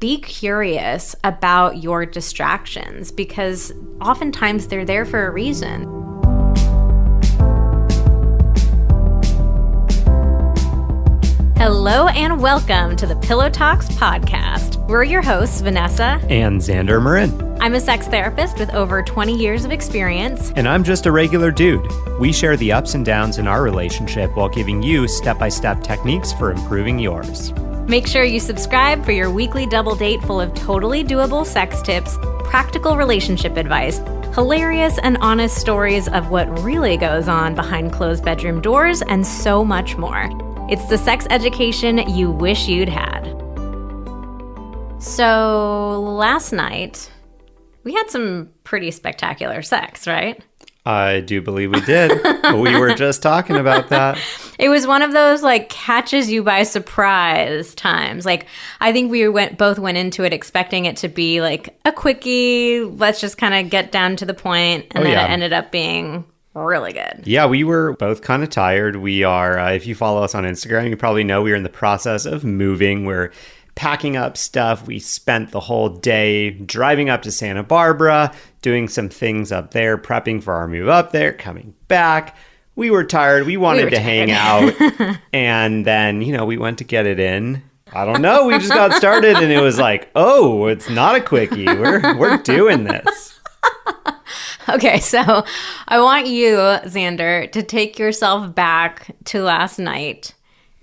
Be curious about your distractions because oftentimes they're there for a reason. Hello and welcome to the Pillow Talks podcast. We're your hosts, Vanessa and Xander Marin. I'm a sex therapist with over 20 years of experience. And I'm just a regular dude. We share the ups and downs in our relationship while giving you step-by-step techniques for improving yours. Make sure you subscribe for your weekly double date full of totally doable sex tips, practical relationship advice, hilarious and honest stories of what really goes on behind closed bedroom doors, and so much more. It's the sex education you wish you'd had. So last night, we had some pretty spectacular sex, right? I do believe we did. We were just talking about that. It was one of those catches you by surprise times. I think we both went into it expecting it to be a quickie. Let's just kind of get down to the point, and then it ended up being really good. Yeah, we were both kind of tired. We are, if you follow us on Instagram, you probably know we are in the process of moving. We're packing up stuff. We spent the whole day driving up to Santa Barbara, doing some things up there, prepping for our move up there, coming back. We were tired. We wanted to hang out. And then, we went to get it in. I don't know. We just got started and it was oh, it's not a quickie. We're doing this. Okay, so I want you, Xander, to take yourself back to last night.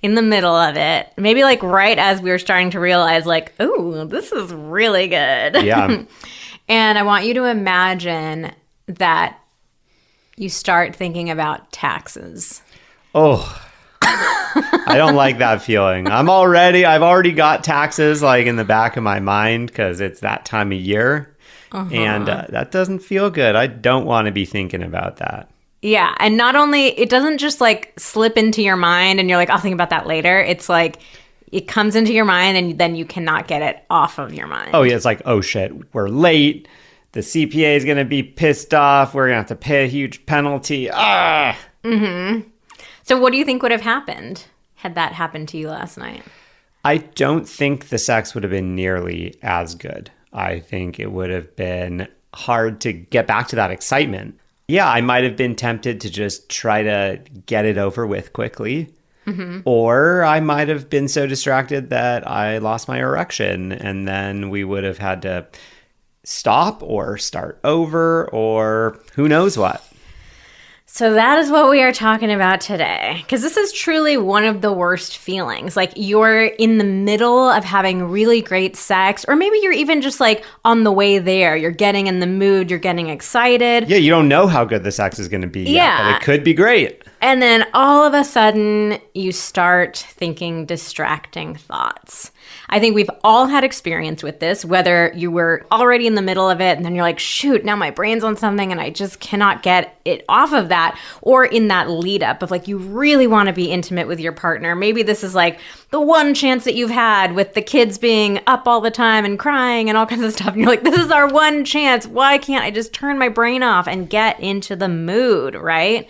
In the middle of it, maybe right as we were starting to realize oh, this is really good. Yeah. And I want you to imagine that you start thinking about taxes. Oh, I don't like that feeling. I've already got taxes in the back of my mind because it's that time of year. And that doesn't feel good. I don't want to be thinking about that. Yeah, and not only, it doesn't just slip into your mind and you're I'll think about that later. It's it comes into your mind and then you cannot get it off of your mind. Oh yeah, it's oh shit, we're late. The CPA is going to be pissed off. We're going to have to pay a huge penalty. Ah! Mm-hmm. So what do you think would have happened had that happened to you last night? I don't think the sex would have been nearly as good. I think it would have been hard to get back to that excitement. Yeah, I might have been tempted to just try to get it over with quickly. Mm-hmm. Or I might have been so distracted that I lost my erection and then we would have had to stop or start over or who knows what. So that is what we are talking about today, because this is truly one of the worst feelings. You're in the middle of having really great sex, or maybe you're even just on the way there. You're getting in the mood, you're getting excited. Yeah, you don't know how good the sex is going to be yet, but it could be great. And then all of a sudden, you start thinking distracting thoughts. I think we've all had experience with this, whether you were already in the middle of it and then you're shoot, now my brain's on something and I just cannot get it off of that, or in that lead up of you really want to be intimate with your partner. Maybe this is the one chance that you've had with the kids being up all the time and crying and all kinds of stuff. And you're this is our one chance. Why can't I just turn my brain off and get into the mood, right?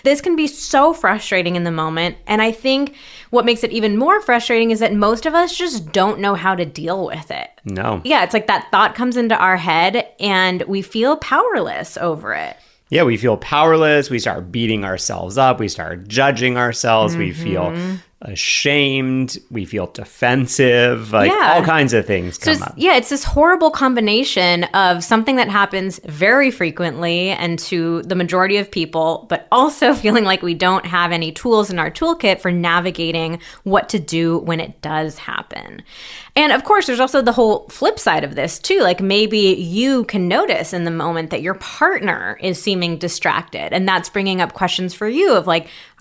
This can be so frustrating in the moment. And I think what makes it even more frustrating is that most of us just don't know how to deal with it. No. Yeah, it's that thought comes into our head and we feel powerless over it. Yeah, we feel powerless. We start beating ourselves up. We start judging ourselves. Mm-hmm. We feel ashamed. We feel defensive. All kinds of things come up. Yeah, it's this horrible combination of something that happens very frequently and to the majority of people, but also feeling like we don't have any tools in our toolkit for navigating what to do when it does happen. And of course, there's also the whole flip side of this too. Maybe you can notice in the moment that your partner is seeming distracted, and that's bringing up questions for you of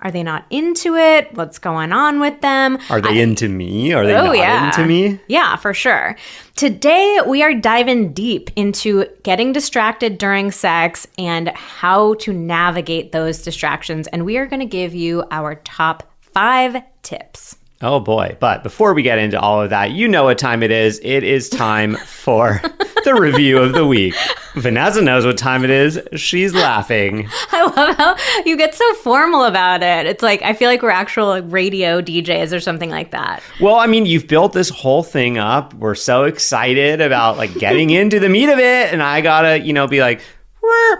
are they not into it? What's going on with them? Are they into me? Are they not into me? Yeah, for sure. Today, we are diving deep into getting distracted during sex and how to navigate those distractions. And we are going to give you our top 5 tips. Oh boy. But before we get into all of that, you know what time it is. It is time for the review of the week. Vanessa knows what time it is. She's laughing. I love how you get so formal about it. It's like, I feel like we're actual like, radio DJs or something like that. Well, I mean, you've built this whole thing up. We're so excited about like getting into the meat of it. And I gotta, be like,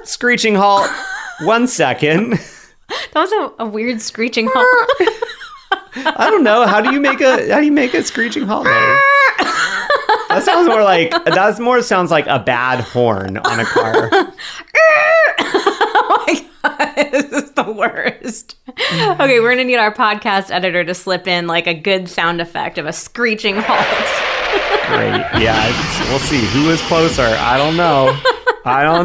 screeching halt. 1 second. That was a weird screeching halt. I don't know. How do you make a screeching halt noise? That sounds like a bad horn on a car. Oh my God, this is the worst. Okay, we're gonna need our podcast editor to slip in like a good sound effect of a screeching halt. Great. Yeah, we'll see who is closer. I don't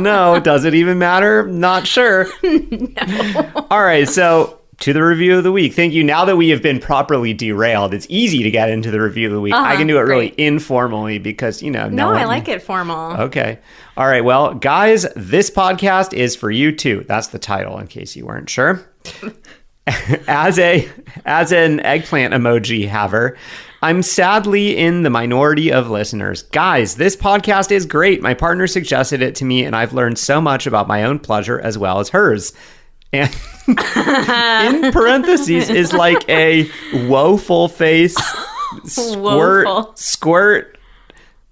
know. Does it even matter? Not sure. No. All right, so to the review of the week. Thank you. Now that we have been properly derailed, it's easy to get into the review of the week. I can do it really informally because, No, I like it formal. Okay. All right. Well, guys, this podcast is for you too. That's the title in case you weren't sure. As an eggplant emoji haver, I'm sadly in the minority of listeners. Guys, this podcast is great. My partner suggested it to me and I've learned so much about my own pleasure as well as hers. And in parentheses is like a woeful face squirt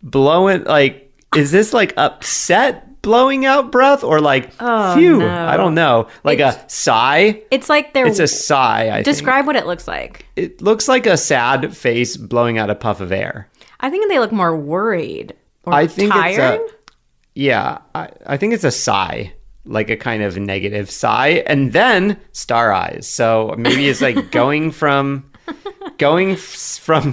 blowing, like, is this like upset blowing out breath or like phew? No. I don't know. Like a sigh. It's like it's a sigh. Describe what it looks like. It looks like a sad face blowing out a puff of air. I think they look more worried or I think tired. I think it's a sigh. Like a kind of negative sigh, and then star eyes. So maybe it's like going from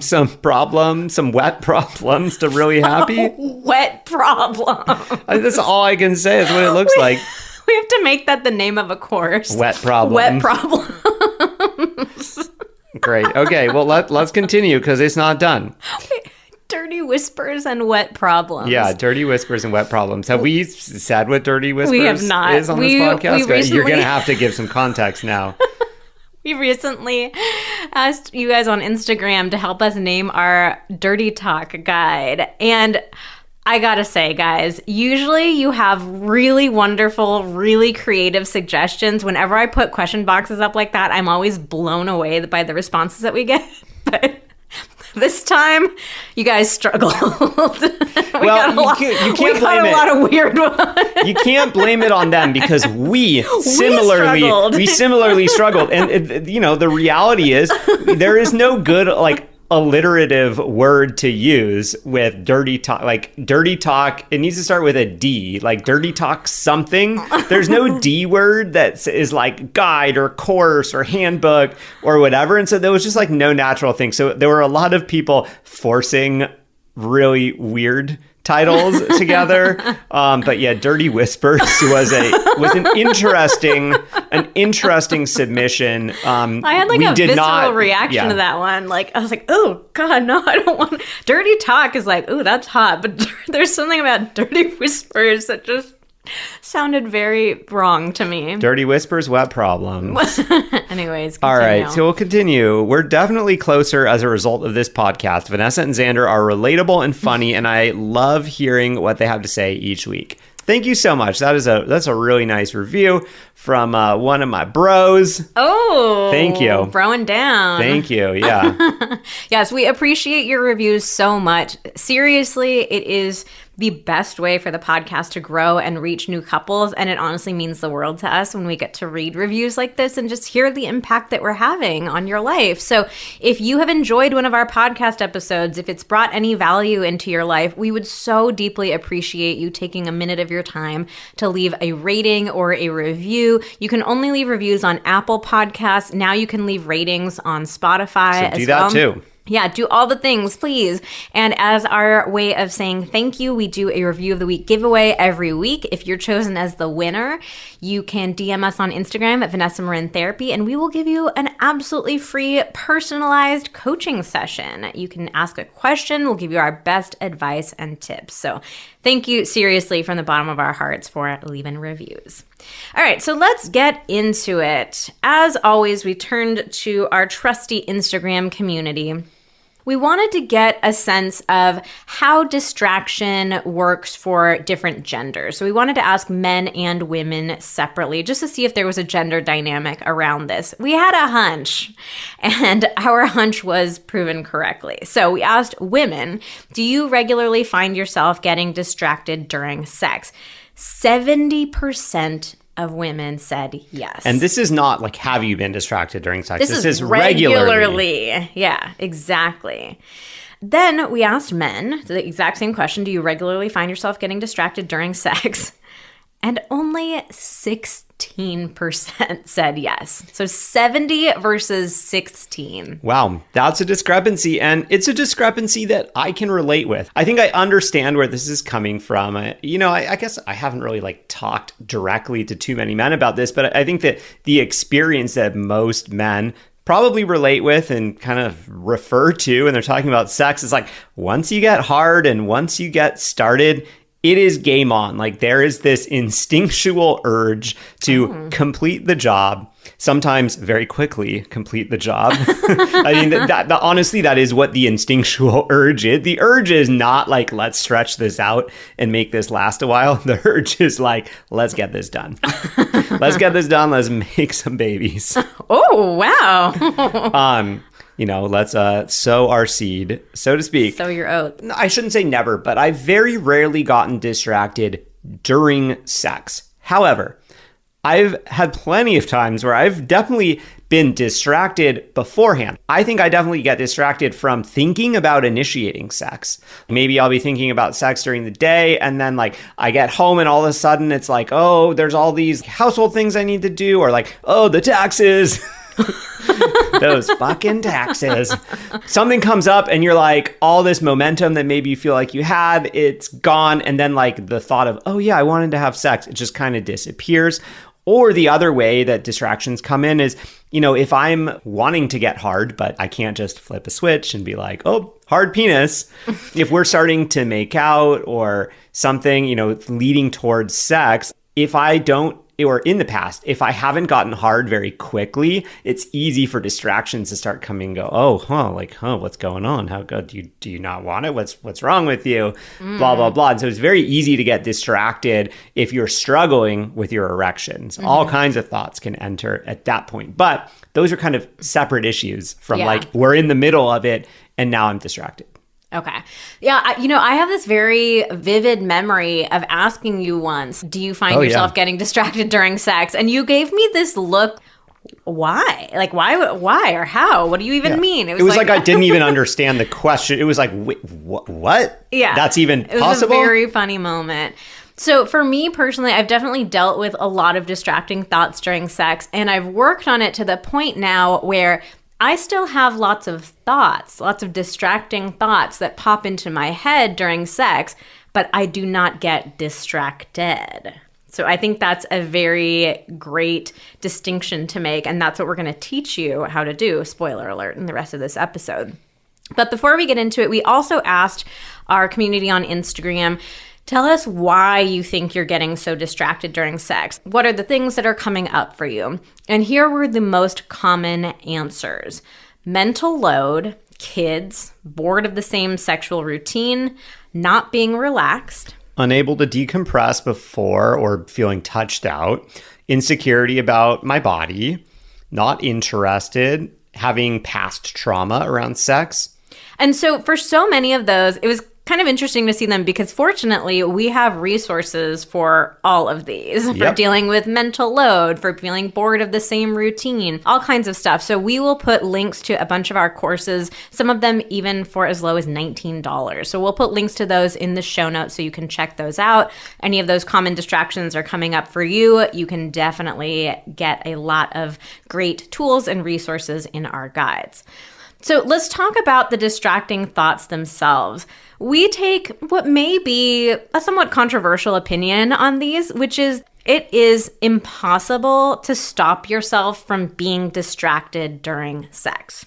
some wet problems to really happy. Wet problem. That's all I can say is what it looks like. We have to make that the name of a course. Wet problem. Wet problems. Great. Okay. Well, let's continue because it's not done. Dirty whispers and wet problems. Yeah, dirty whispers and wet problems. Have we said what dirty whispers we have not. is on this podcast? You're going to have to give some context now. We recently asked you guys on Instagram to help us name our dirty talk guide. And I gotta say, guys, usually you have really wonderful, really creative suggestions. Whenever I put question boxes up like that, I'm always blown away by the responses that we get. But this time, you guys struggled. You can't blame it. A lot of weird ones. You can't blame it on them because we similarly struggled. And the reality is there is no good alliterative word to use with dirty talk. Like dirty talk, it needs to start with a D, like dirty talk something. There's no D word that is like guide or course or handbook or whatever. And so there was just like no natural thing. So there were a lot of people forcing really weird titles together. But yeah, Dirty Whispers was an interesting submission. I had like a visceral reaction to that one. Like I was like, oh God, no, I don't want Dirty Talk is like, oh, that's hot. But there's something about Dirty Whispers that just sounded very wrong to me. Dirty Whispers, wet problems. Anyways, continue. All right, so we'll continue. We're definitely closer as a result of this podcast. Vanessa and Xander are relatable and funny, and I love hearing what they have to say each week. Thank you so much. That's a really nice review from one of my bros. Oh, thank you. Broing down. Thank you. Yeah. Yes, we appreciate your reviews so much. Seriously, it is the best way for the podcast to grow and reach new couples. And it honestly means the world to us when we get to read reviews like this and just hear the impact that we're having on your life. So if you have enjoyed one of our podcast episodes, if it's brought any value into your life, we would so deeply appreciate you taking a minute of your time to leave a rating or a review. You can only leave reviews on Apple Podcasts. Now you can leave ratings on Spotify. So do that too. Yeah, do all the things, please. And as our way of saying thank you, we do a Review of the Week giveaway every week. If you're chosen as the winner, you can DM us on Instagram at Vanessa Marin Therapy, and we will give you an absolutely free personalized coaching session. You can ask a question. We'll give you our best advice and tips. So thank you seriously from the bottom of our hearts for leaving reviews. All right, so let's get into it. As always, we turned to our trusty Instagram community. We wanted to get a sense of how distraction works for different genders. So we wanted to ask men and women separately just to see if there was a gender dynamic around this. We had a hunch, and our hunch was proven correctly. So we asked women, do you regularly find yourself getting distracted during sex? 70% of women said yes. And this is not like, have you been distracted during sex? This is regularly. Yeah, exactly. Then we asked men the exact same question. Do you regularly find yourself getting distracted during sex? And only 16% said yes. So 70 versus 16. Wow, that's a discrepancy. And it's a discrepancy that I can relate with. I think I understand where this is coming from. I guess I haven't really talked directly to too many men about this, but I think that the experience that most men probably relate with and kind of refer to when they're talking about sex is once you get hard and once you get started, it is game on. There is this instinctual urge to complete the job, sometimes very quickly complete the job. I mean, honestly, that is what the instinctual urge is. The urge is not let's stretch this out and make this last a while. The urge is let's get this done. Let's get this done. Let's make some babies. Oh, wow. Let's sow our seed, so to speak. Sow your oats. I shouldn't say never, but I've very rarely gotten distracted during sex. However, I've had plenty of times where I've definitely been distracted beforehand. I think I definitely get distracted from thinking about initiating sex. Maybe I'll be thinking about sex during the day, and then I get home and all of a sudden it's oh, there's all these household things I need to do, or oh, the taxes. Those fucking taxes. Something comes up and you're all this momentum that maybe you feel you had, it's gone. And then the thought of, oh yeah, I wanted to have sex, it just kind of disappears. Or the other way that distractions come in is, if I'm wanting to get hard, but I can't just flip a switch and be oh, hard penis. If we're starting to make out or something, leading towards sex, if I don't, or in the past, if I haven't gotten hard very quickly, it's easy for distractions to start coming and go, what's going on? How good? Do you not want it? What's wrong with you? Blah, blah, blah. And so it's very easy to get distracted if you're struggling with your erections. All kinds of thoughts can enter at that point. But those are kind of separate issues from we're in the middle of it and now I'm distracted. Okay. Yeah, I have this very vivid memory of asking you once, do you find yourself getting distracted during sex? And you gave me this look, why? Why or how? What do you even mean? It was I didn't even understand the question. It was wait, what? Yeah. That's even possible? It was a very funny moment. So for me personally, I've definitely dealt with a lot of distracting thoughts during sex, and I've worked on it to the point now where I still have lots of thoughts, lots of distracting thoughts that pop into my head during sex, but I do not get distracted. So I think that's a very great distinction to make, and that's what we're going to teach you how to do, spoiler alert, in the rest of this episode. But before we get into it, we also asked our community on Instagram, tell us why you think you're getting so distracted during sex. What are the things that are coming up for you? And here were the most common answers. Mental load, kids, bored of the same sexual routine, not being relaxed, unable to decompress before or feeling touched out, insecurity about my body, not interested, having past trauma around sex. And so for so many of those, it was kind of interesting to see them because fortunately we have resources for all of these, for dealing with mental load, for feeling bored of the same routine, all kinds of stuff. So we will put links to a bunch of our courses, some of them even for as low as $19. So we'll put links to those in the show notes so you can check those out. Any of those common distractions are coming up for you. You can definitely get a lot of great tools and resources in our guides. So let's talk about the distracting thoughts themselves. We take what may be a somewhat controversial opinion on these, which is it is impossible to stop yourself from being distracted during sex.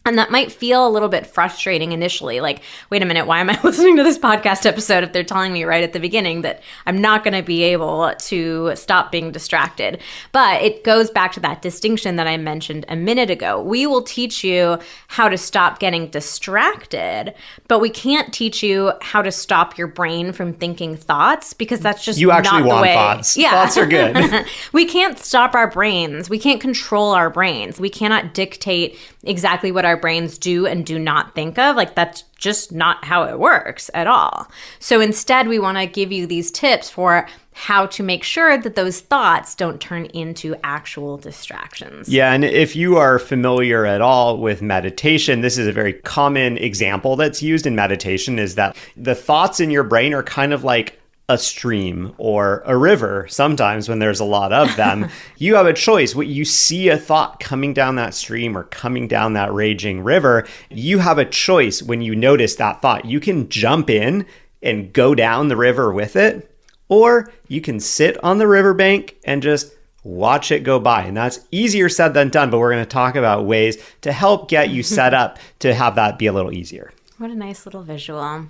And that might feel a little bit frustrating initially. Like, wait a minute, why am I listening to this podcast episode if they're telling me right at the beginning that I'm not going to be able to stop being distracted? But it goes back to that distinction that I mentioned a minute ago. We will teach you how to stop getting distracted, but we can't teach you how to stop your brain from thinking thoughts, because that's just you actually not the want way. thoughts. Yeah. Thoughts are good. We can't stop our brains. We can't control our brains. We cannot dictate exactly what our brains do and do not think of. Like, that's just not how it works at all. So instead, we want to give you these tips for how to make sure that those thoughts don't turn into actual distractions. Yeah, and if you are familiar at all with meditation, this is a very common example that's used in meditation, is that the thoughts in your brain are kind of like a stream or a river. Sometimes when there's a lot of them, you have a choice. When you see a thought coming down that stream or coming down that raging river, you have a choice when you notice that thought. You can jump in and go down the river with it, or you can sit on the riverbank and just watch it go by. And that's easier said than done, but we're going to talk about ways to help get you set up to have that be a little easier. What a nice little visual.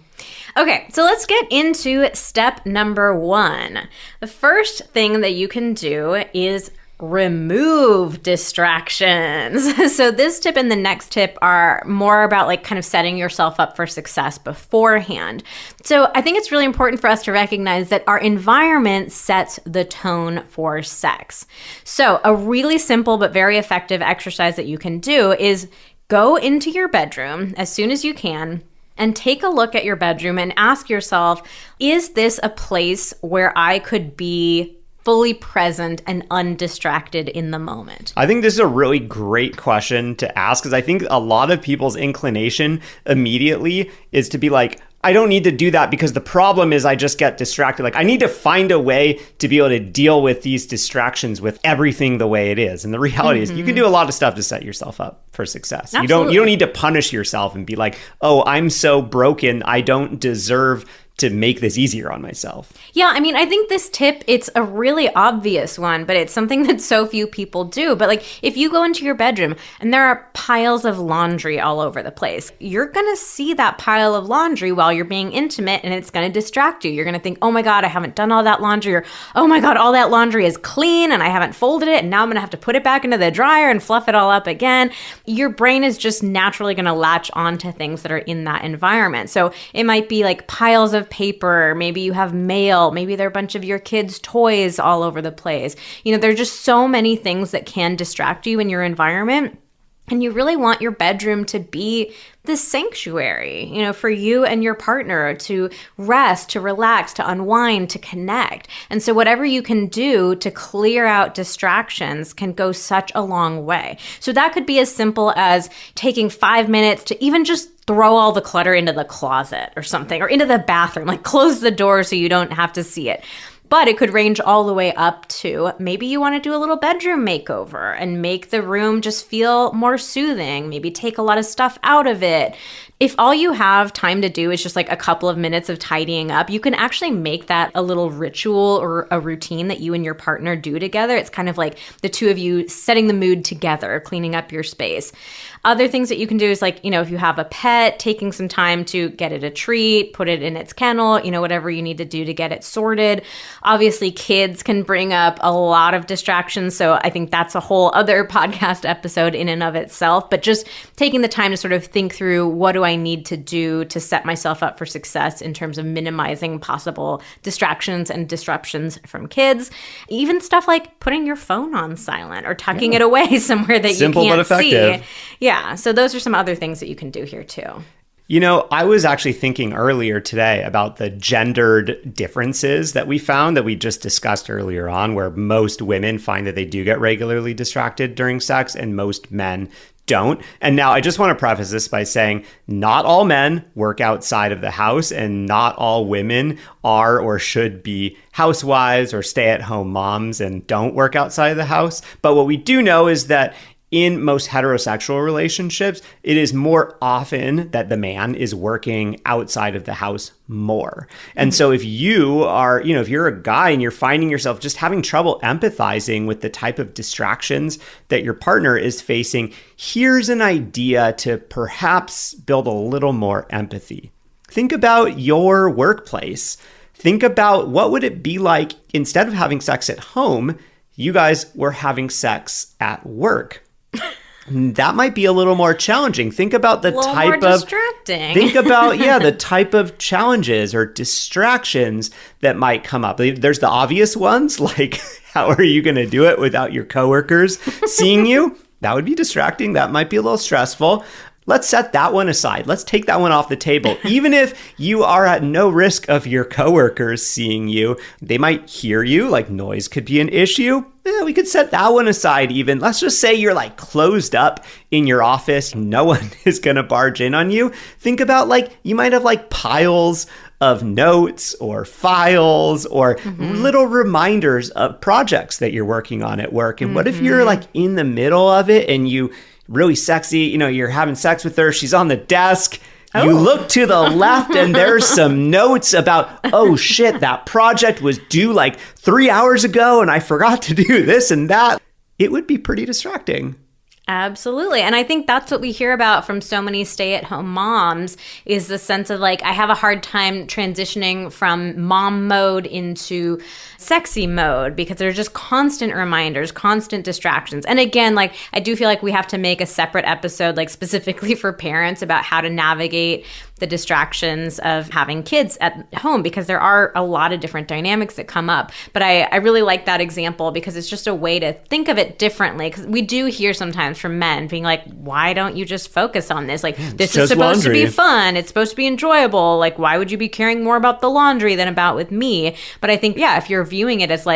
Okay, so let's get into step number 1. The first thing that you can do is remove distractions. So this tip and the next tip are more about like kind of setting yourself up for success beforehand. So I think it's really important for us to recognize that our environment sets the tone for sex. So a really simple but very effective exercise that you can do is go into your bedroom as soon as you can and take a look at your bedroom and ask yourself, is this a place where I could be fully present and undistracted in the moment? I think this is a really great question to ask, because I think a lot of people's inclination immediately is to be like, I don't need to do that because the problem is I just get distracted. Like, I need to find a way to be able to deal with these distractions with everything the way it is. And the reality is you can do a lot of stuff to set yourself up for success. Absolutely. You don't need to punish yourself and be like, oh, I'm so broken, I don't deserve to make this easier on myself. Yeah, I mean, I think this tip, it's a really obvious one, but it's something that so few people do. But like, if you go into your bedroom and there are piles of laundry all over the place, you're going to see that pile of laundry while you're being intimate, and it's going to distract you. You're going to think, oh my God, I haven't done all that laundry, or oh my God, all that laundry is clean and I haven't folded it, and now I'm going to have to put it back into the dryer and fluff it all up again. Your brain is just naturally going to latch on to things that are in that environment. So it might be like piles of paper, maybe you have mail, maybe there are a bunch of your kids' toys all over the place. You know, there are just so many things that can distract you in your environment. And you really want your bedroom to be the sanctuary, you know, for you and your partner to rest, to relax, to unwind, to connect. And so whatever you can do to clear out distractions can go such a long way. So that could be as simple as taking 5 minutes to even just throw all the clutter into the closet or something, or into the bathroom, like close the door so you don't have to see it. But it could range all the way up to maybe you want to do a little bedroom makeover and make the room just feel more soothing. Maybe take a lot of stuff out of it. If all you have time to do is just like a couple of minutes of tidying up, you can actually make that a little ritual or a routine that you and your partner do together. It's kind of like the two of you setting the mood together, cleaning up your space. Other things that you can do is like, you know, if you have a pet, taking some time to get it a treat, put it in its kennel, you know, whatever you need to do to get it sorted. Obviously, kids can bring up a lot of distractions. So I think that's a whole other podcast episode in and of itself. But just taking the time to sort of think through, what do I need to do to set myself up for success in terms of minimizing possible distractions and disruptions from kids. Even stuff like putting your phone on silent or tucking it away somewhere that Simple you can't but effective. see. Yeah, so those are some other things that you can do here too. You know, I was actually thinking earlier today about the gendered differences that we found that we just discussed earlier on, where most women find that they do get regularly distracted during sex and most men don't. And now I just want to preface this by saying not all men work outside of the house and not all women are or should be housewives or stay-at-home moms and don't work outside of the house. But what we do know is that in most heterosexual relationships, it is more often that the man is working outside of the house more. And so if you are, if you're a guy and you're finding yourself just having trouble empathizing with the type of distractions that your partner is facing, here's an idea to perhaps build a little more empathy. Think about your workplace. Think about what would it be like instead of having sex at home, you guys were having sex at work. That might be a little more challenging. Think about the type more of distracting. Think about the type of challenges or distractions that might come up. There's the obvious ones, like how are you going to do it without your coworkers seeing you? That would be distracting. That might be a little stressful. Let's set that one aside. Let's take that one off the table. Even if you are at no risk of your coworkers seeing you, they might hear you, like noise could be an issue. We could set that one aside even. Let's just say you're like closed up in your office. No one is going to barge in on you. Think about you might have piles of notes or files or little reminders of projects that you're working on at work. And what if you're in the middle of it and you really sexy, you're having sex with her, she's on the desk. Oh. You look to the left and there's some notes about, oh shit, that project was due 3 hours ago and I forgot to do this and that. It would be pretty distracting. Absolutely. And I think that's what we hear about from so many stay-at-home moms is the sense of I have a hard time transitioning from mom mode into sexy mode because there's just constant reminders, constant distractions. And again, I do feel like we have to make a separate episode specifically for parents about how to navigate the distractions of having kids at home because there are a lot of different dynamics that come up. But I really like that example because it's just a way to think of it differently because we do hear sometimes from men being why don't you just focus on this? This is supposed to be fun. It's supposed to be enjoyable. Why would you be caring more about the laundry than about with me? But I think, if you're viewing it as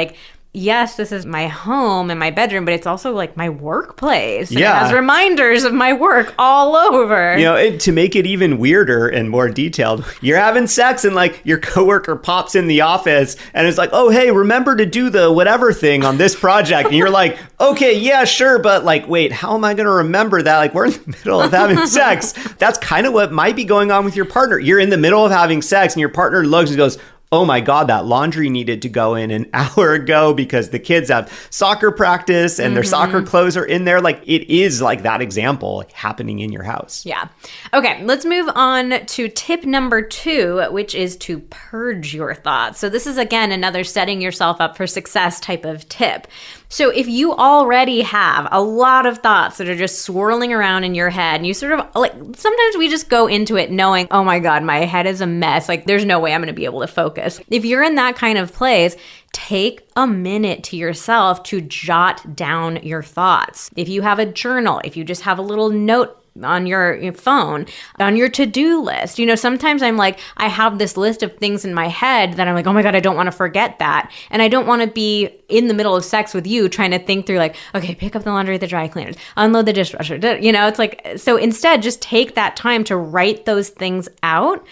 yes, this is my home and my bedroom, but it's also my workplace. And it has reminders of my work all over. To make it even weirder and more detailed, you're having sex and your coworker pops in the office and it's oh, hey, remember to do the whatever thing on this project. And you're okay, yeah, sure. But wait, how am I going to remember that? We're in the middle of having sex. That's kind of what might be going on with your partner. You're in the middle of having sex and your partner looks and goes, oh my God, that laundry needed to go in an hour ago because the kids have soccer practice and their soccer clothes are in there. It is that example happening in your house. Yeah. Okay, let's move on to tip number 2, which is to purge your thoughts. So this is, again, another setting yourself up for success type of tip. So if you already have a lot of thoughts that are just swirling around in your head and you sort of sometimes we just go into it knowing, oh my God, my head is a mess. There's no way I'm going to be able to focus. If you're in that kind of place, take a minute to yourself to jot down your thoughts. If you have a journal, if you just have a little note on your phone, on your to-do list. Sometimes I'm I have this list of things in my head that I'm oh my God, I don't want to forget that. And I don't want to be in the middle of sex with you trying to think through okay, pick up the laundry at the dry cleaners, unload the dishwasher. It's so instead just take that time to write those things out.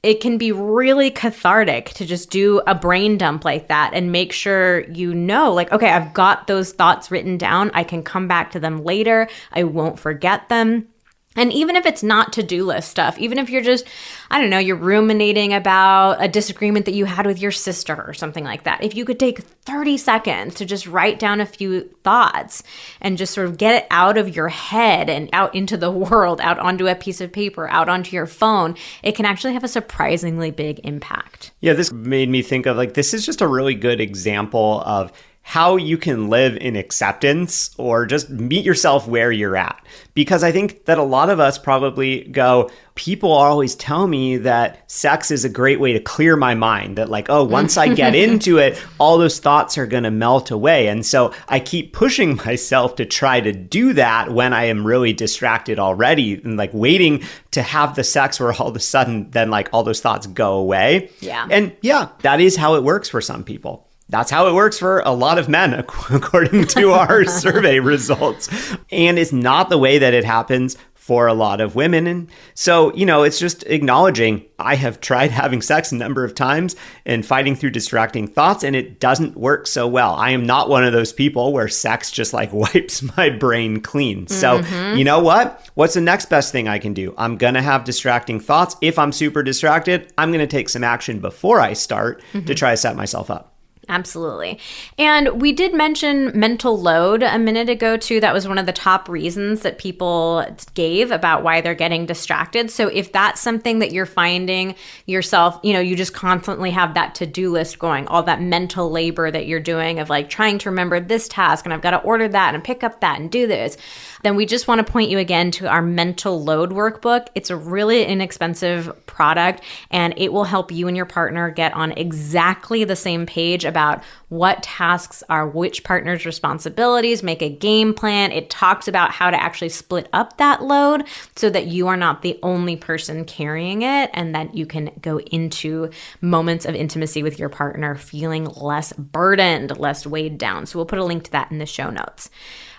It can be really cathartic to just do a brain dump like that and make sure okay, I've got those thoughts written down. I can come back to them later. I won't forget them. And even if it's not to-do list stuff, even if you're just, you're ruminating about a disagreement that you had with your sister or something like that, if you could take 30 seconds to just write down a few thoughts and just sort of get it out of your head and out into the world, out onto a piece of paper, out onto your phone, it can actually have a surprisingly big impact. Yeah, this made me think of this is just a really good example of how you can live in acceptance or just meet yourself where you're at. Because I think that a lot of us probably go, people always tell me that sex is a great way to clear my mind. That once I get into it, all those thoughts are going to melt away. And so I keep pushing myself to try to do that when I am really distracted already and waiting to have the sex where all of a sudden then all those thoughts go away. Yeah. And that is how it works for some people. That's how it works for a lot of men, according to our survey results. And it's not the way that it happens for a lot of women. And so, it's just acknowledging I have tried having sex a number of times and fighting through distracting thoughts, and it doesn't work so well. I am not one of those people where sex just like wipes my brain clean. So, you know what? What's the next best thing I can do? I'm going to have distracting thoughts. If I'm super distracted, I'm going to take some action before I start to try to set myself up. Absolutely. And we did mention mental load a minute ago, too. That was one of the top reasons that people gave about why they're getting distracted. So if that's something that you're finding yourself, you just constantly have that to-do list going, all that mental labor that you're doing of like trying to remember this task and I've got to order that and pick up that and do this, then we just want to point you again to our mental load workbook. It's a really inexpensive product and it will help you and your partner get on exactly the same page about what tasks are which partner's responsibilities, make a game plan. It talks about how to actually split up that load so that you are not the only person carrying it and that you can go into moments of intimacy with your partner feeling less burdened, less weighed down. So we'll put a link to that in the show notes.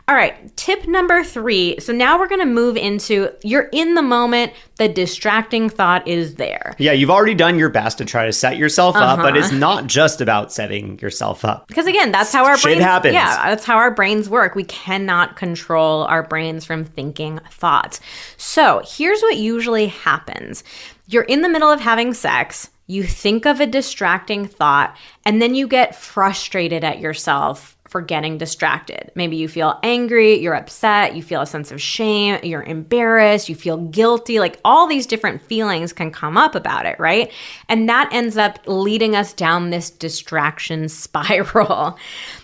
All right, tip number 3. So now we're going to move into you're in the moment, the distracting thought is there. Yeah, you've already done your best to try to set yourself up, but it's not just about setting yourself up. Because again, that's how our brains happens. Yeah, that's how our brains work. We cannot control our brains from thinking thoughts. So here's what usually happens. You're in the middle of having sex, you think of a distracting thought, and then you get frustrated at yourself for getting distracted. Maybe you feel angry, you're upset, you feel a sense of shame, you're embarrassed, you feel guilty, like all these different feelings can come up about it, right? And that ends up leading us down this distraction spiral.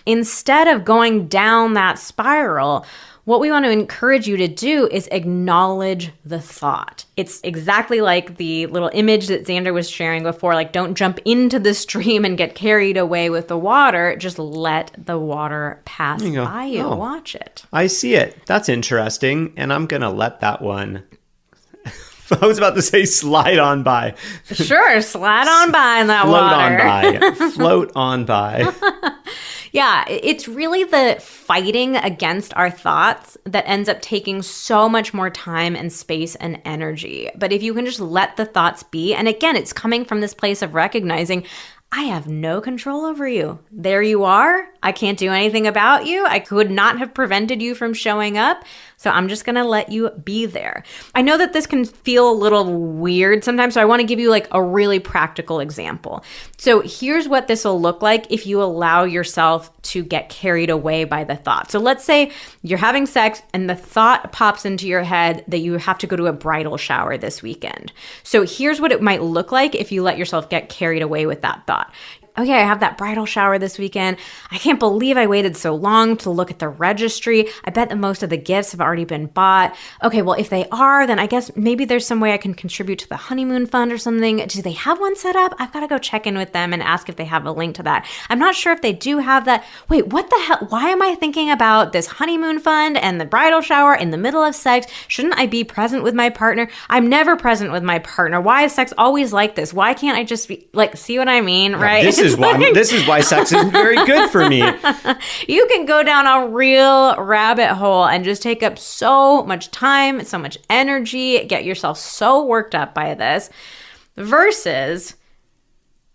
Instead of going down that spiral, what we want to encourage you to do is acknowledge the thought. It's exactly like the little image that Xander was sharing before, like don't jump into the stream and get carried away with the water. Just let the water pass by you. Watch it. I see it. That's interesting. And I'm going to let that one... I was about to say slide on by. Sure, slide on by in that water. Float on by. Yeah, it's really the fighting against our thoughts that ends up taking so much more time and space and energy. But if you can just let the thoughts be, and again, it's coming from this place of recognizing, I have no control over you. There you are. I can't do anything about you. I could not have prevented you from showing up. So I'm just going to let you be there. I know that this can feel a little weird sometimes, so I want to give you like a really practical example. So here's what this will look like if you allow yourself to get carried away by the thought. So let's say you're having sex and the thought pops into your head that you have to go to a bridal shower this weekend. So here's what it might look like if you let yourself get carried away with that thought. Okay, I have that bridal shower this weekend. I can't believe I waited so long to look at the registry. I bet that most of the gifts have already been bought. Okay, well, if they are, then I guess maybe there's some way I can contribute to the honeymoon fund or something. Do they have one set up? I've got to go check in with them and ask if they have a link to that. I'm not sure if they do have that. Wait, what the hell? Why am I thinking about this honeymoon fund and the bridal shower in the middle of sex? Shouldn't I be present with my partner? I'm never present with my partner. Why is sex always like this? Why can't I just be like, see what I mean, right? This is why sex isn't very good for me. You can go down a real rabbit hole and just take up so much time, so much energy, get yourself so worked up by this, versus,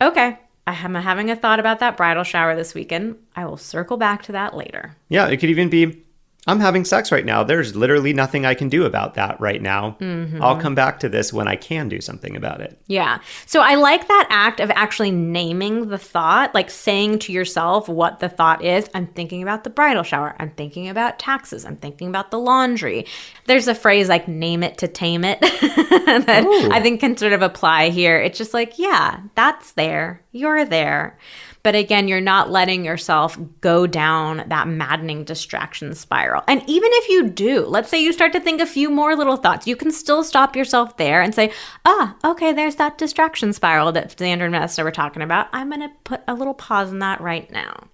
okay, I'm having a thought about that bridal shower this weekend. I will circle back to that later. Yeah, it could even be, I'm having sex right now. There's literally nothing I can do about that right now. Mm-hmm. I'll come back to this when I can do something about it. Yeah. So I like that act of actually naming the thought, like saying to yourself what the thought is. I'm thinking about the bridal shower. I'm thinking about taxes. I'm thinking about the laundry. There's a phrase like name it to tame it that Ooh. I think can sort of apply here. It's just like, yeah, that's there. You're there. But again, you're not letting yourself go down that maddening distraction spiral. And even if you do, let's say you start to think a few more little thoughts, you can still stop yourself there and say, okay, there's that distraction spiral that Xander and Vanessa were talking about. I'm going to put a little pause on that right now.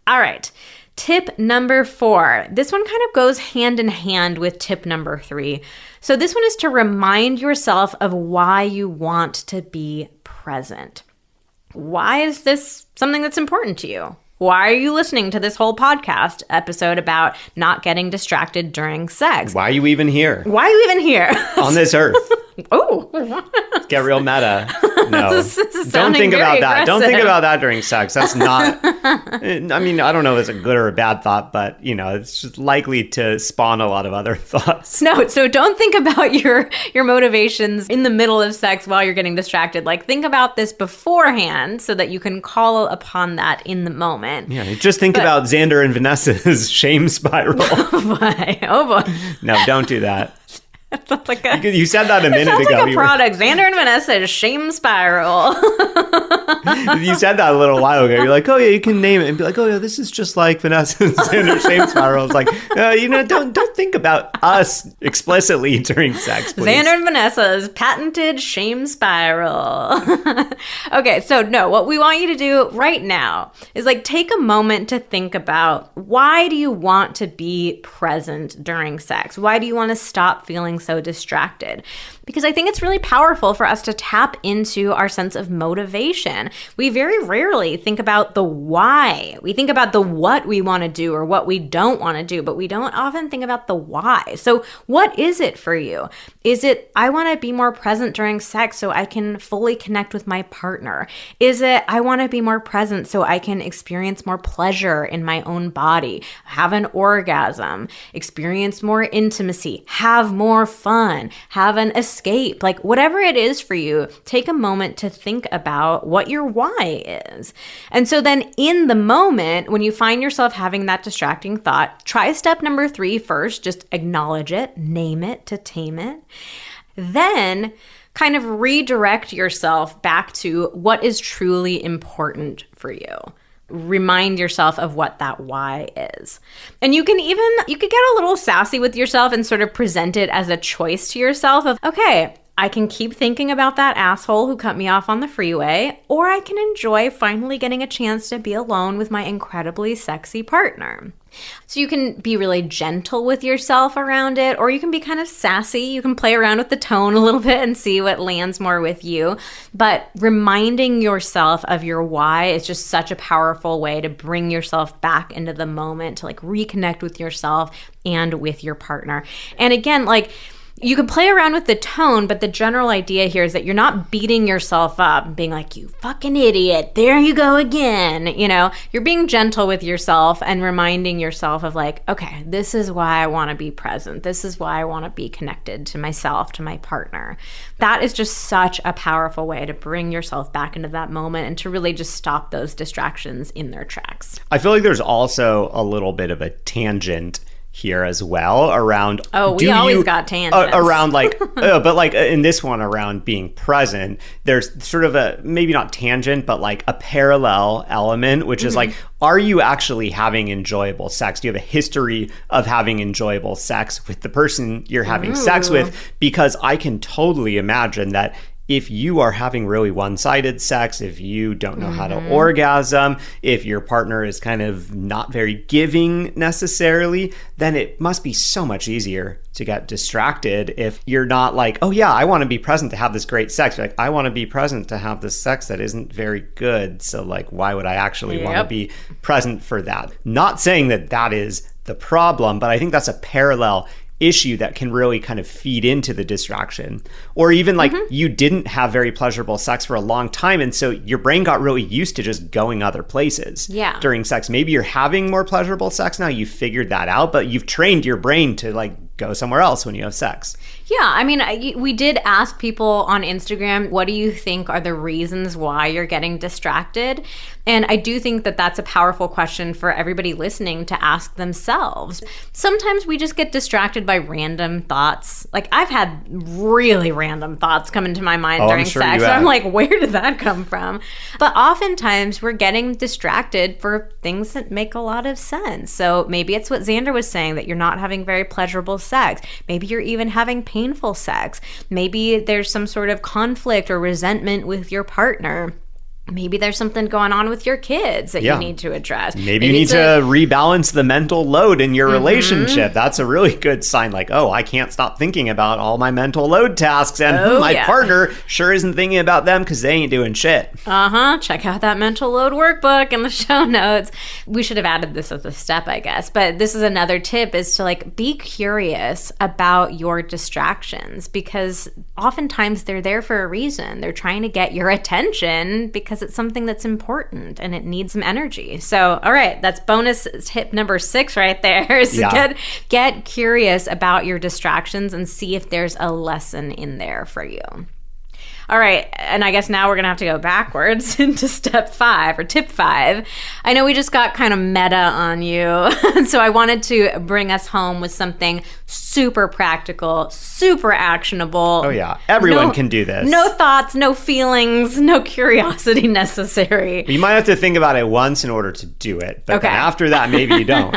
All right. Tip number 4. This one kind of goes hand in hand with tip number 3. So this one is to remind yourself of why you want to be present. Why is this something that's important to you? Why are you listening to this whole podcast episode about not getting distracted during sex? Why are you even here? Why are you even here? On this earth. Oh. Get real meta. No. This is Don't think sounding about very that. Don't think aggressive. about that during sex. That's not, I mean, I don't know if it's a good or a bad thought, but, you know, it's just likely to spawn a lot of other thoughts. No, so don't think about your motivations in the middle of sex while you're getting distracted. Like, think about this beforehand so that you can call upon that in the moment. Yeah, just think about Xander and Vanessa's shame spiral. Oh boy. No, don't do that. That's like a, You said that a minute sounds ago. like a product. Xander and Vanessa's shame spiral. You said that a little while ago. You're like, oh yeah, you can name it and be like, oh yeah, this is just like Vanessa and Xander's shame spiral. It's like, don't think about us explicitly during sex, please. Xander and Vanessa's patented shame spiral. Okay, so no, what we want you to do right now is like take a moment to think about, why do you want to be present during sex? Why do you want to stop feeling so distracted? Because I think it's really powerful for us to tap into our sense of motivation. We very rarely think about the why. We think about the what we want to do or what we don't want to do, but we don't often think about the why. So what is it for you? Is it, I want to be more present during sex so I can fully connect with my partner? Is it, I want to be more present so I can experience more pleasure in my own body, have an orgasm, experience more intimacy, have more fun, have an escape? Like, whatever it is for you, take a moment to think about what your why is. And so then in the moment, when you find yourself having that distracting thought, try step number 3 first. Just acknowledge it, name it to tame it. Then kind of redirect yourself back to what is truly important for you. Remind yourself of what that why is. And you could get a little sassy with yourself and sort of present it as a choice to yourself of, okay, I can keep thinking about that asshole who cut me off on the freeway, or I can enjoy finally getting a chance to be alone with my incredibly sexy partner. So you can be really gentle with yourself around it, or you can be kind of sassy. You can play around with the tone a little bit and see what lands more with you. But reminding yourself of your why is just such a powerful way to bring yourself back into the moment, to like reconnect with yourself and with your partner. And again, like, you can play around with the tone, but the general idea here is that you're not beating yourself up and being like, you fucking idiot, there you go again. You know, you're being gentle with yourself and reminding yourself of like, okay, this is why I want to be present. This is why I want to be connected to myself, to my partner. That is just such a powerful way to bring yourself back into that moment and to really just stop those distractions in their tracks. I feel like there's also a little bit of a tangent here as well around, we always got tangents around like but like in this one around being present, there's sort of a, maybe not tangent, but like a parallel element, which is like, are you actually having enjoyable sex? Do you have a history of having enjoyable sex with the person you're having sex with? Because I can totally imagine that if you are having really one-sided sex, if you don't know how to orgasm, if your partner is kind of not very giving necessarily, then it must be so much easier to get distracted if you're not like, oh yeah, I want to be present to have this great sex. You're like, I want to be present to have this sex that isn't very good. So like, why would I actually want to be present for that? Not saying that that is the problem, but I think that's a parallel issue that can really kind of feed into the distraction. Or even like you didn't have very pleasurable sex for a long time, and so your brain got really used to just going other places during sex. Maybe you're having more pleasurable sex now, you figured that out, but you've trained your brain to like go somewhere else when you have sex. Yeah, I mean, we did ask people on Instagram, what do you think are the reasons why you're getting distracted? And I do think that that's a powerful question for everybody listening to ask themselves. Sometimes we just get distracted by random thoughts. Like, I've had really random thoughts come into my mind during sex. So I'm like, where did that come from? But oftentimes we're getting distracted for things that make a lot of sense. So maybe it's what Xander was saying, that you're not having very pleasurable sex. Maybe you're even having painful sex. Maybe there's some sort of conflict or resentment with your partner. Maybe there's something going on with your kids that you need to address. Maybe you need to rebalance the mental load in your relationship. That's a really good sign. Like, oh, I can't stop thinking about all my mental load tasks. And my partner sure isn't thinking about them because they ain't doing shit. Check out that mental load workbook in the show notes. We should have added this as a step, I guess. But this is another tip, is to like be curious about your distractions, because oftentimes they're there for a reason. They're trying to get your attention because it's something that's important and it needs some energy. So, all right, that's bonus tip number 6 right there. So get curious about your distractions and see if there's a lesson in there for you. All right, and I guess now we're going to have to go backwards into step 5 or tip 5. I know we just got kind of meta on you, so I wanted to bring us home with something super practical, super actionable. Oh yeah, everyone can do this. No thoughts, no feelings, no curiosity necessary. You might have to think about it once in order to do it, but then after that, maybe you don't.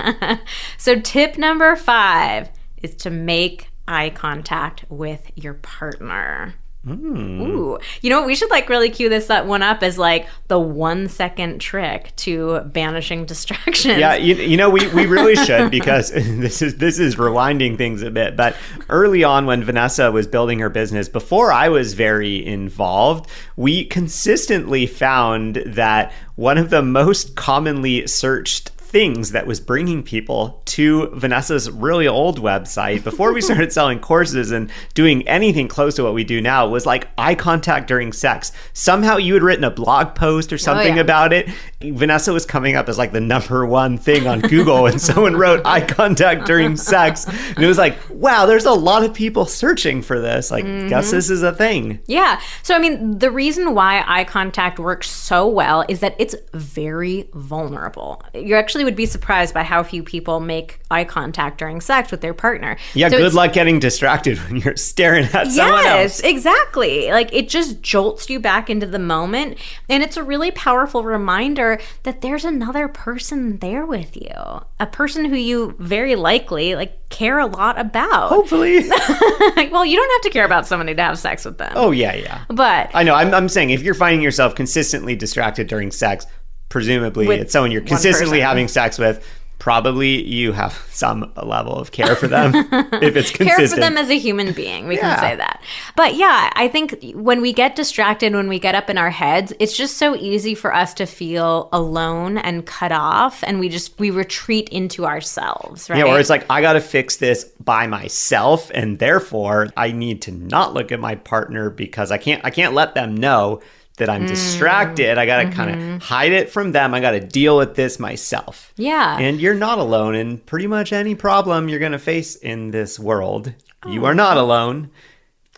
So tip number 5 is to make eye contact with your partner. Ooh. You know what? We should like really cue this one up as like the 1-second trick to banishing distractions. Yeah, you know, we really should, because this is rewinding things a bit. But early on, when Vanessa was building her business, before I was very involved, we consistently found that one of the most commonly searched things that was bringing people to Vanessa's really old website before we started selling courses and doing anything close to what we do now was like eye contact during sex. Somehow you had written a blog post or something about it. Vanessa was coming up as like the number 1 thing on Google, and someone wrote eye contact during sex. And it was like, wow, there's a lot of people searching for this. Like, guess this is a thing. Yeah. So, I mean, the reason why eye contact works so well is that it's very vulnerable. You actually would be surprised by how few people make eye contact during sex with their partner. Yeah, so good luck getting distracted when you're staring at someone else. Yes, exactly. Like, it just jolts you back into the moment. And it's a really powerful reminder that there's another person there with you. A person who you very likely care a lot about. Hopefully. Well, you don't have to care about somebody to have sex with them. Oh, yeah. But I know, I'm saying if you're finding yourself consistently distracted during sex, presumably it's someone you're consistently having sex with, probably you have some level of care for them if it's consistent. Care for them as a human being, we can say that. But yeah, I think when we get distracted, when we get up in our heads, it's just so easy for us to feel alone and cut off, and we retreat into ourselves, right? Yeah, or it's like, I got to fix this by myself, and therefore I need to not look at my partner because I can't let them know that I'm distracted. I got to kind of hide it from them. I got to deal with this myself. Yeah. And you're not alone in pretty much any problem you're going to face in this world. You are not alone.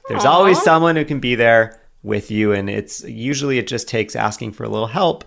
There's always someone who can be there with you. And it just takes asking for a little help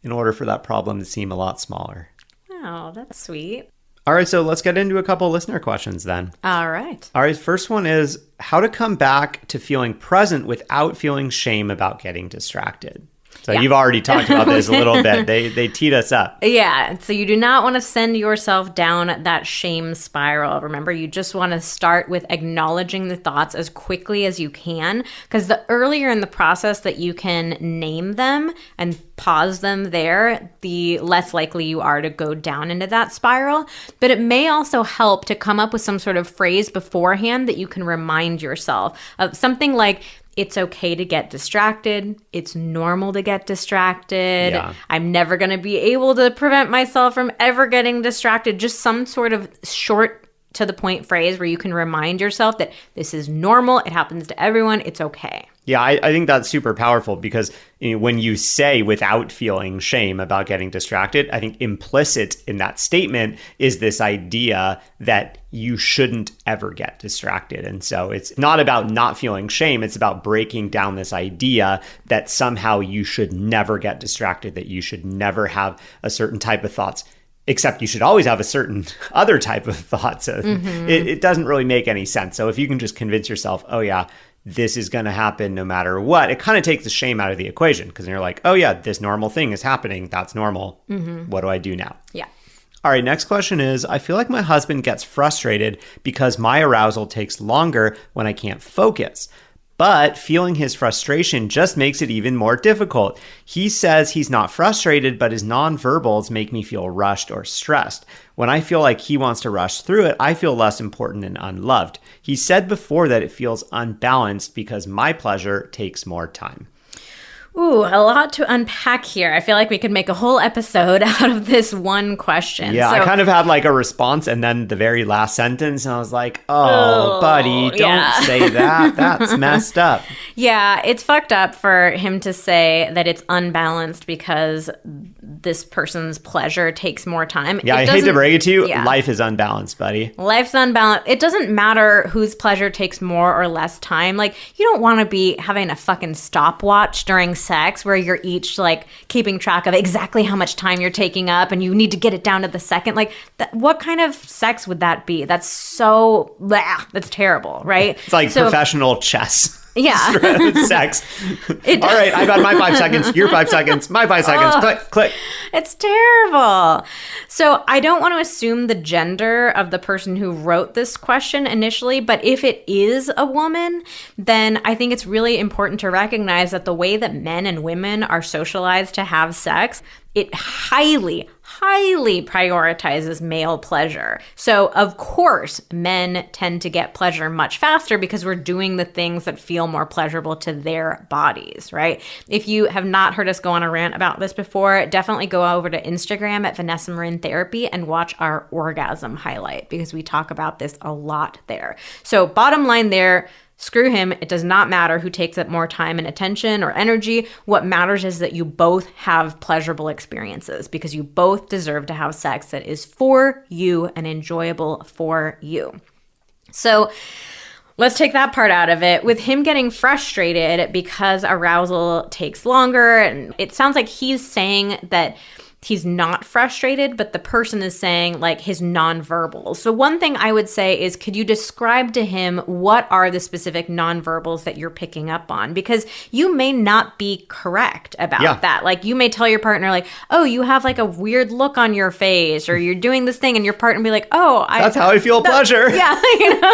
in order for that problem to seem a lot smaller. Oh, that's sweet. All right, so let's get into a couple listener questions then. All right, first one is how to come back to feeling present without feeling shame about getting distracted. So you've already talked about this a little bit. They teed us up. Yeah. So you do not want to send yourself down that shame spiral. Remember, you just want to start with acknowledging the thoughts as quickly as you can, because the earlier in the process that you can name them and pause them there, the less likely you are to go down into that spiral. But it may also help to come up with some sort of phrase beforehand that you can remind yourself of, something like, it's okay to get distracted. It's normal to get distracted. Yeah. I'm never going to be able to prevent myself from ever getting distracted. Just some sort of short to the point phrase where you can remind yourself that this is normal. It happens to everyone. It's okay. Yeah, I think that's super powerful because when you say without feeling shame about getting distracted, I think implicit in that statement is this idea that you shouldn't ever get distracted. And so it's not about not feeling shame. It's about breaking down this idea that somehow you should never get distracted, that you should never have a certain type of thoughts. Except you should always have a certain other type of thoughts. It doesn't really make any sense. So if you can just convince yourself, oh yeah, this is going to happen no matter what, it kind of takes the shame out of the equation, because you're like, oh yeah, this normal thing is happening. That's normal. What do I do now? Yeah. All right, next question is, I feel like my husband gets frustrated because my arousal takes longer when I can't focus. But feeling his frustration just makes it even more difficult. He says he's not frustrated, but his nonverbals make me feel rushed or stressed. When I feel like he wants to rush through it, I feel less important and unloved. He said before that it feels unbalanced because my pleasure takes more time. Ooh, a lot to unpack here. I feel like we could make a whole episode out of this one question. Yeah, I kind of had like a response and then the very last sentence, and I was like, oh, buddy, don't say that. That's messed up. Yeah, it's fucked up for him to say that it's unbalanced because this person's pleasure takes more time. Yeah, I hate to break it to you. Yeah. Life is unbalanced, buddy. Life's unbalanced. It doesn't matter whose pleasure takes more or less time. Like, you don't want to be having a fucking stopwatch during sex where you're each like keeping track of exactly how much time you're taking up and you need to get it down to the second. Like, what kind of sex would that be? That's so, that's terrible, right? It's like professional chess. Yeah. Sex. All right, I got my 5 seconds, your 5 seconds, my 5 seconds, click. It's terrible. So I don't want to assume the gender of the person who wrote this question initially, but if it is a woman, then I think it's really important to recognize that the way that men and women are socialized to have sex, it highly prioritizes male pleasure. So, of course, men tend to get pleasure much faster because we're doing the things that feel more pleasurable to their bodies, right? If you have not heard us go on a rant about this before, definitely go over to Instagram at Vanessa Marin Therapy and watch our orgasm highlight because we talk about this a lot there. So, bottom line there, screw him. It does not matter who takes up more time and attention or energy. What matters is that you both have pleasurable experiences because you both deserve to have sex that is for you and enjoyable for you. So let's take that part out of it. With him getting frustrated because arousal takes longer, and it sounds like he's saying that he's not frustrated, but the person is saying like his nonverbals. So one thing I would say is, could you describe to him what are the specific nonverbals that you're picking up on? Because you may not be correct about that. Like, you may tell your partner like, oh, you have like a weird look on your face, or you're doing this thing, and your partner be like, oh, that's how I feel pleasure. Yeah. You know?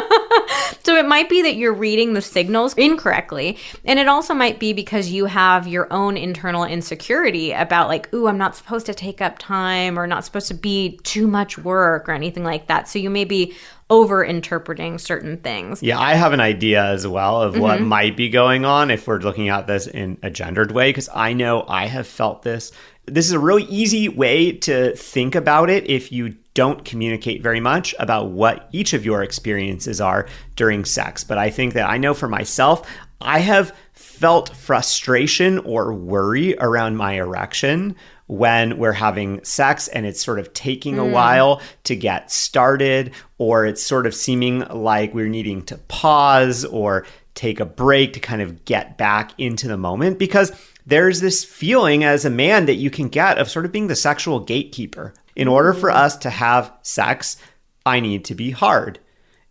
So it might be that you're reading the signals incorrectly. And it also might be because you have your own internal insecurity about like, ooh, I'm not supposed to take up time, or not supposed to be too much work or anything like that. So you may be over-interpreting certain things. Yeah, I have an idea as well of what might be going on if we're looking at this in a gendered way, because I know I have felt this. This is a really easy way to think about it if you don't communicate very much about what each of your experiences are during sex. But I think that I know for myself, I have felt frustration or worry around my erection when we're having sex and it's sort of taking a while to get started, or it's sort of seeming like we're needing to pause or take a break to kind of get back into the moment, because there's this feeling as a man that you can get of sort of being the sexual gatekeeper. In order for us to have sex, I need to be hard.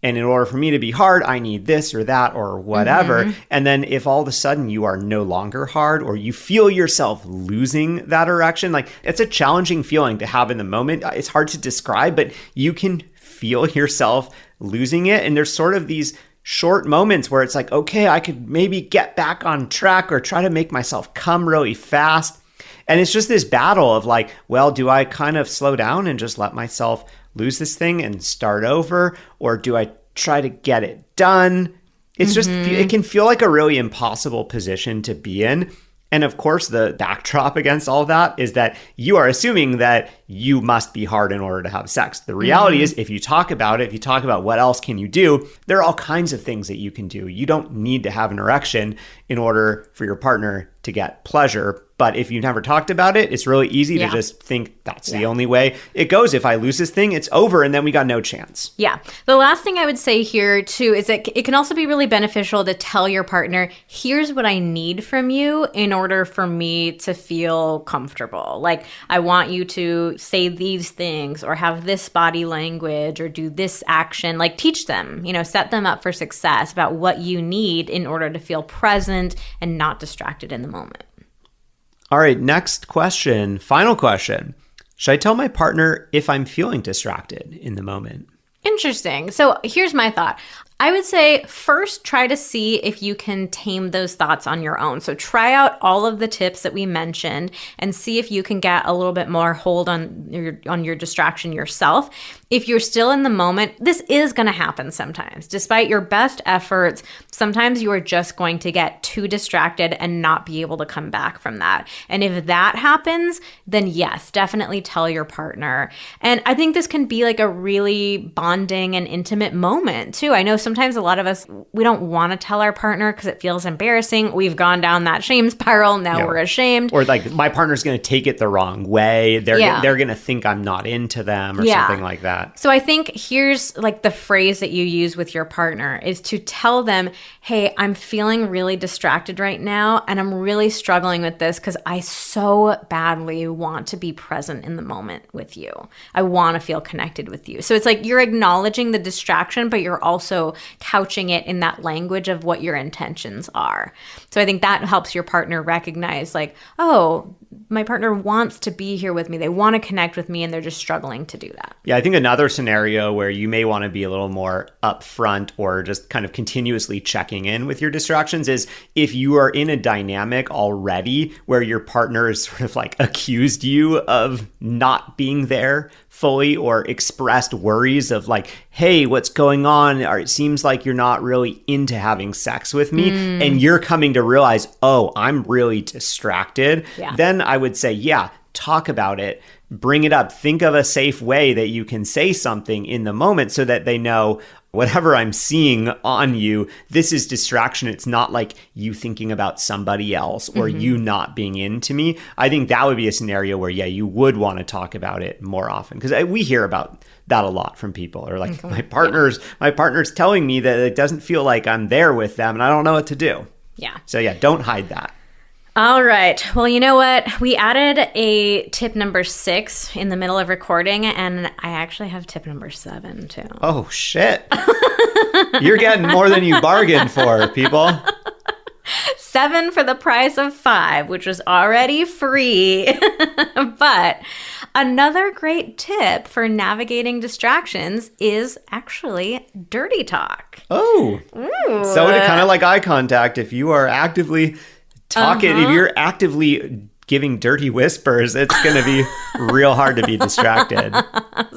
And in order for me to be hard, I need this or that or whatever. And then if all of a sudden you are no longer hard, or you feel yourself losing that erection, like, it's a challenging feeling to have in the moment. It's hard to describe, but you can feel yourself losing it. And there's sort of these short moments where it's like, okay, I could maybe get back on track or try to make myself come really fast. And it's just this battle of like, well, do I kind of slow down and just let myself lose this thing and start over? Or do I try to get it done? It's just, it can feel like a really impossible position to be in. And of course, the backdrop against all of that is that you are assuming that you must be hard in order to have sex. The reality is, if you talk about it, if you talk about what else can you do, there are all kinds of things that you can do. You don't need to have an erection in order for your partner to get pleasure. But if you never talked about it, it's really easy to just think that's the only way it goes. If I lose this thing, it's over, and then we got no chance. Yeah. The last thing I would say here, too, is that it can also be really beneficial to tell your partner, here's what I need from you in order for me to feel comfortable. Like, I want you to say these things, or have this body language, or do this action. Like, teach them, set them up for success about what you need in order to feel present and not distracted in the moment. All right, next question, final question. Should I tell my partner if I'm feeling distracted in the moment? Interesting. So here's my thought. I would say first try to see if you can tame those thoughts on your own. So try out all of the tips that we mentioned and see if you can get a little bit more hold on your distraction yourself. If you're still in the moment, this is going to happen sometimes. Despite your best efforts, sometimes you are just going to get too distracted and not be able to come back from that. And if that happens, then yes, definitely tell your partner. And I think this can be like a really bonding and intimate moment too. I know sometimes a lot of us, we don't want to tell our partner because it feels embarrassing. We've gone down that shame spiral. Now we're ashamed. Or like my partner's going to take it the wrong way. They're going to think I'm not into them or something like that. So I think here's like the phrase that you use with your partner is to tell them, hey, I'm feeling really distracted right now and I'm really struggling with this because I so badly want to be present in the moment with you. I want to feel connected with you. So it's like you're acknowledging the distraction, but you're also couching it in that language of what your intentions are. So I think that helps your partner recognize like, oh, my partner wants to be here with me. They want to connect with me and they're just struggling to do that. Yeah, I think another scenario where you may want to be a little more upfront or just kind of continuously checking in with your distractions is if you are in a dynamic already where your partner is sort of like accused you of not being there fully or expressed worries of like, hey, what's going on? Or it seems like you're not really into having sex with me. And you're coming to realize, oh, I'm really distracted. Yeah. Then I would say, yeah, talk about it. Bring it up. Think of a safe way that you can say something in the moment so that they know whatever I'm seeing on you, this is distraction. It's not like you thinking about somebody else or you not being into me. I think that would be a scenario where, yeah, you would want to talk about it more often because we hear about that a lot from people or like my partner's telling me that it doesn't feel like I'm there with them and I don't know what to do. Yeah. So yeah, don't hide that. All right. Well, you know what? We added a tip number 6 in the middle of recording, and I actually have tip number 7 too. Oh, shit. You're getting more than you bargained for, people. 7 for the price of 5, which was already free. But another great tip for navigating distractions is actually dirty talk. Oh. Ooh. So to kind of like eye contact, if you are actively talking, if you're actively giving dirty whispers, it's going to be real hard to be distracted.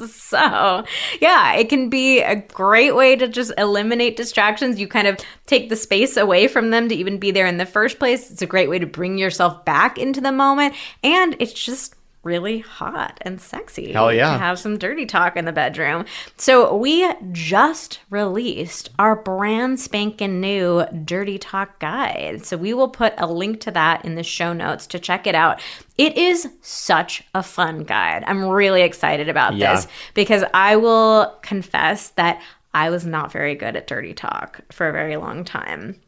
So, yeah, it can be a great way to just eliminate distractions. You kind of take the space away from them to even be there in the first place. It's a great way to bring yourself back into the moment. And it's just really hot and sexy. Hell yeah. To have some dirty talk in the bedroom. So we just released our brand spanking new dirty talk guide. So we will put a link to that in the show notes to check it out. It is such a fun guide. I'm really excited about this because I will confess that I was not very good at dirty talk for a very long time.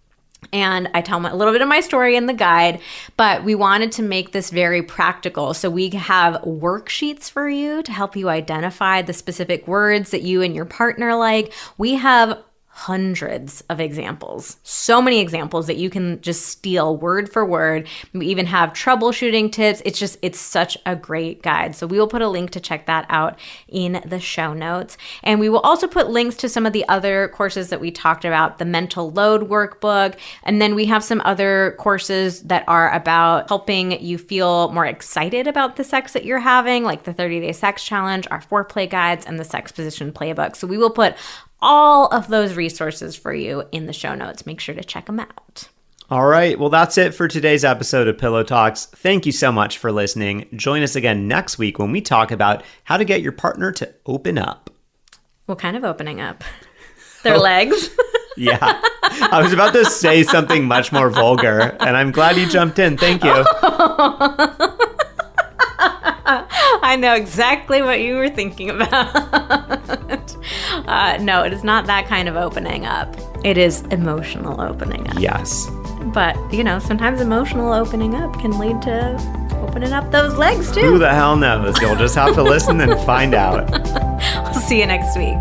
And I tell a little bit of my story in the guide, but we wanted to make this very practical. So we have worksheets for you to help you identify the specific words that you and your partner like. We have hundreds of examples, so many examples that you can just steal word for word. We even have troubleshooting tips. It's such a great guide. So we will put a link to check that out in the show notes. And we will also put links to some of the other courses that we talked about, the mental load workbook. And then we have some other courses that are about helping you feel more excited about the sex that you're having, like the 30-day sex challenge, our foreplay guides, and the sex position playbook. So we will put all of those resources for you in the show notes. Make sure to check them out. All right. Well, that's it for today's episode of Pillow Talks. Thank you so much for listening. Join us again next week when we talk about how to get your partner to open up. What kind of opening up? Their legs? Yeah. I was about to say something much more vulgar, and I'm glad you jumped in. Thank you. I know exactly what you were thinking about. No, it is not that kind of opening up. It is emotional opening up. Yes. But, sometimes emotional opening up can lead to opening up those legs too. Who the hell knows? You'll just have to listen and find out. I'll see you next week.